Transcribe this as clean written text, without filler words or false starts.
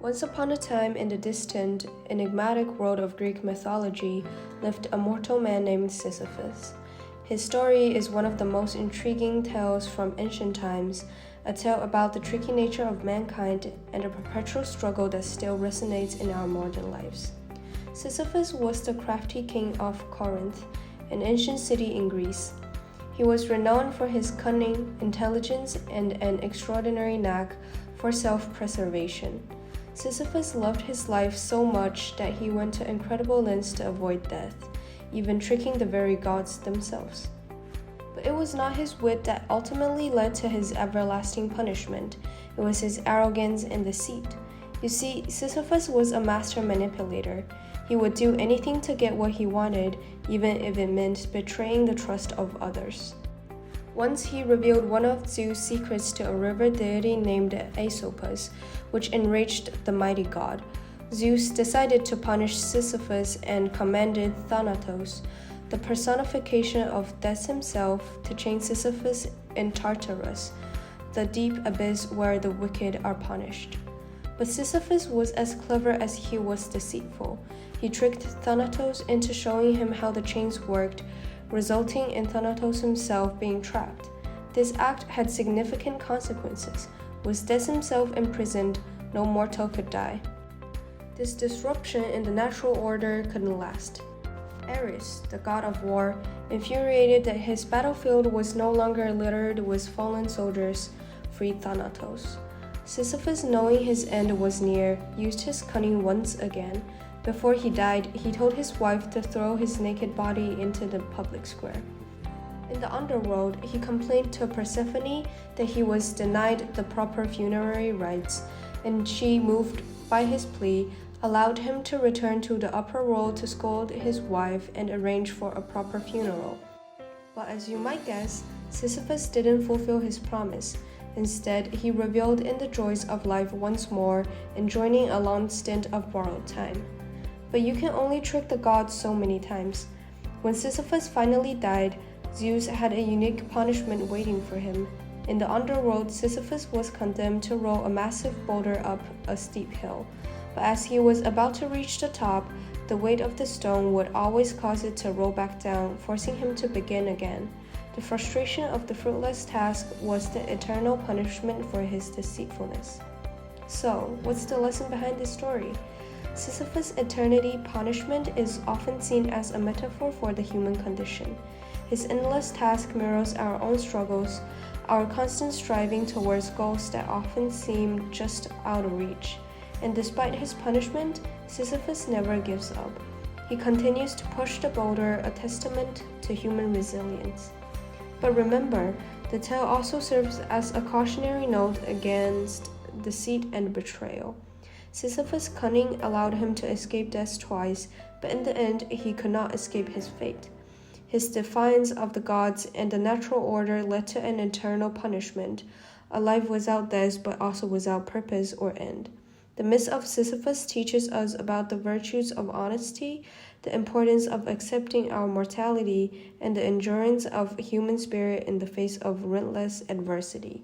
Once upon a time, in the distant, enigmatic world of Greek mythology, lived a mortal man named Sisyphus. His story is one of the most intriguing tales from ancient times, a tale about the tricky nature of mankind and a perpetual struggle that still resonates in our modern lives. Sisyphus was the crafty king of Corinth, an ancient city in Greece. He was renowned for his cunning, intelligence, and an extraordinary knack for self-preservation. Sisyphus loved his life so much that he went to incredible lengths to avoid death, even tricking the very gods themselves. But it was not his wit that ultimately led to his everlasting punishment. It was his arrogance and deceit. You see, Sisyphus was a master manipulator. He would do anything to get what he wanted, even if it meant betraying the trust of others. Once he revealed one of Zeus' secrets to a river deity named Aesopus, which enraged the mighty god. Zeus decided to punish Sisyphus and commanded Thanatos, the personification of death himself, to chain Sisyphus in Tartarus, the deep abyss where the wicked are punished. But Sisyphus was as clever as he was deceitful. He tricked Thanatos into showing him how the chains worked, resulting in Thanatos himself being trapped. This act had significant consequences. With Death himself imprisoned, no mortal could die. This disruption in the natural order couldn't last. Ares, the god of war, infuriated that his battlefield was no longer littered with fallen soldiers, freed Thanatos. Sisyphus, knowing his end was near, used his cunning once again. Before he died, he told his wife to throw his naked body into the public square. In the underworld, he complained to Persephone that he was denied the proper funerary rites, and she, moved by his plea, allowed him to return to the upper world to scold his wife and arrange for a proper funeral. But as you might guess, Sisyphus didn't fulfill his promise. Instead, he reveled in the joys of life once more, enjoying a long stint of borrowed time. But you can only trick the gods so many times. When Sisyphus finally died, Zeus had a unique punishment waiting for him. In the underworld, Sisyphus was condemned to roll a massive boulder up a steep hill. But as he was about to reach the top, the weight of the stone would always cause it to roll back down, forcing him to begin again. The frustration of the fruitless task was the eternal punishment for his deceitfulness. So, what's the lesson behind this story? Sisyphus' eternity punishment is often seen as a metaphor for the human condition. His endless task mirrors our own struggles, our constant striving towards goals that often seem just out of reach. And despite his punishment, Sisyphus never gives up. He continues to push the boulder, a testament to human resilience. But remember, the tale also serves as a cautionary note against deceit and betrayal. Sisyphus' cunning allowed him to escape death twice, but in the end, he could not escape his fate. His defiance of the gods and the natural order led to an eternal punishment, a life without death but also without purpose or end. The myth of Sisyphus teaches us about the virtues of honesty, the importance of accepting our mortality, and the endurance of human spirit in the face of relentless adversity.